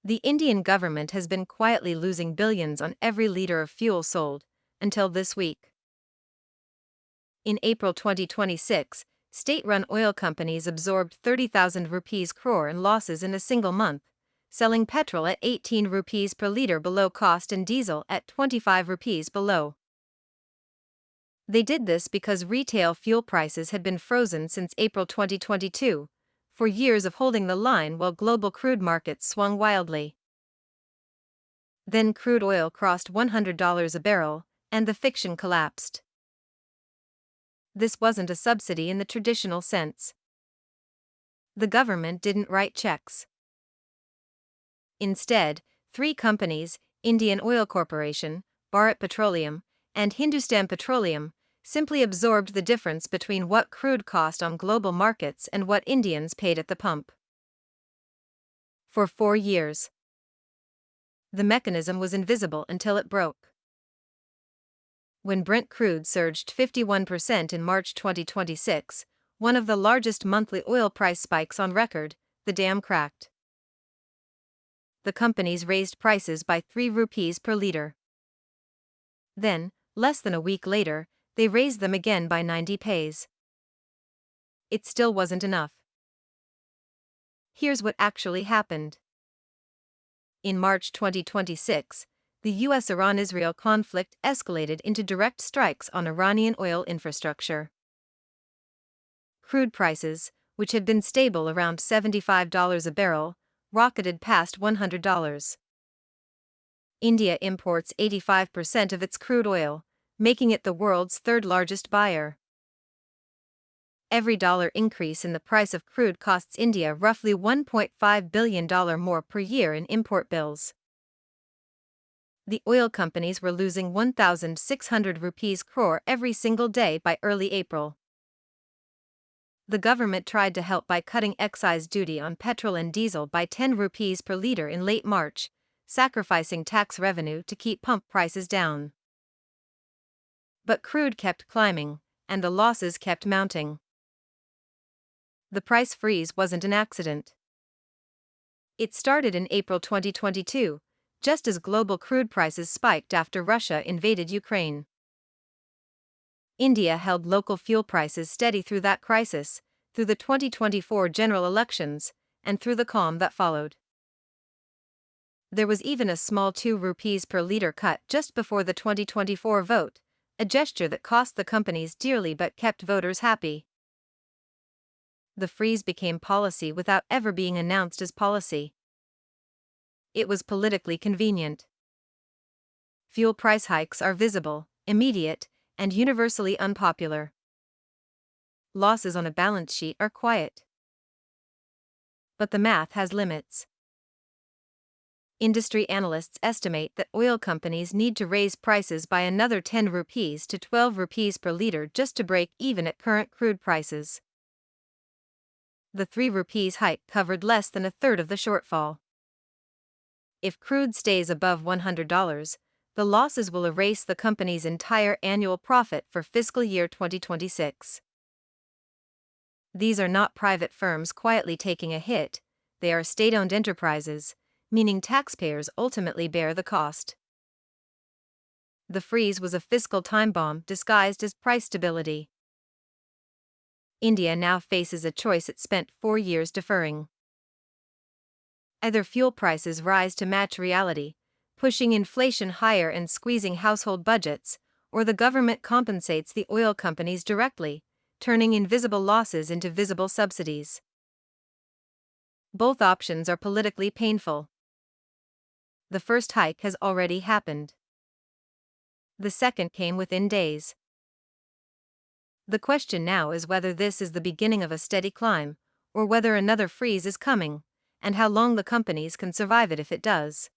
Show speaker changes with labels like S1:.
S1: The Indian government has been quietly losing billions on every liter of fuel sold, until this week. In April 2026, state-run oil companies absorbed 30,000 rupees crore in losses in a single month, selling petrol at 18 rupees per liter below cost and diesel at 25 rupees below. They did this because retail fuel prices had been frozen since April 2022, for years of holding the line while global crude markets swung wildly. Then crude oil crossed $100 a barrel, and the fiction collapsed. This wasn't a subsidy in the traditional sense. The government didn't write checks. Instead, three companies, Indian Oil Corporation, Bharat Petroleum, and Hindustan Petroleum, simply absorbed the difference between what crude cost on global markets and what Indians paid at the pump. For 4 years. The mechanism was invisible until it broke. When Brent crude surged 51% in March 2026, one of the largest monthly oil price spikes on record, the dam cracked. The companies raised prices by 3 rupees per liter. Then, less than a week later, they raised them again by 90 paise. It still wasn't enough. Here's what actually happened. In March 2026, the US-Iran-Israel conflict escalated into direct strikes on Iranian oil infrastructure. Crude prices, which had been stable around $75 a barrel, rocketed past $100. India imports 85% of its crude oil, making it the world's third-largest buyer. Every dollar increase in the price of crude costs India roughly $1.5 billion more per year in import bills. The oil companies were losing 1,600 rupees crore every single day by early April. The government tried to help by cutting excise duty on petrol and diesel by 10 rupees per liter in late March, sacrificing tax revenue to keep pump prices down. But crude kept climbing, and the losses kept mounting. The price freeze wasn't an accident. It started in April 2022, just as global crude prices spiked after Russia invaded Ukraine. India held local fuel prices steady through that crisis, through the 2024 general elections, and through the calm that followed. There was even a small 2 rupees per liter cut just before the 2024 vote, a gesture that cost the companies dearly but kept voters happy. The freeze became policy without ever being announced as policy. It was politically convenient. Fuel price hikes are visible, immediate, and universally unpopular. Losses on a balance sheet are quiet. But the math has limits. Industry analysts estimate that oil companies need to raise prices by another 10 rupees to 12 rupees per liter just to break even at current crude prices. The 3 rupees hike covered less than a third of the shortfall. If crude stays above $100, the losses will erase the company's entire annual profit for fiscal year 2026. These are not private firms quietly taking a hit, they are state-owned enterprises, meaning taxpayers ultimately bear the cost. The freeze was a fiscal time bomb disguised as price stability. India now faces a choice it spent 4 years deferring. Either fuel prices rise to match reality, pushing inflation higher and squeezing household budgets, or the government compensates the oil companies directly, turning invisible losses into visible subsidies. Both options are politically painful. The first hike has already happened. The second came within days. The question now is whether this is the beginning of a steady climb, or whether another freeze is coming, and how long the companies can survive it if it does.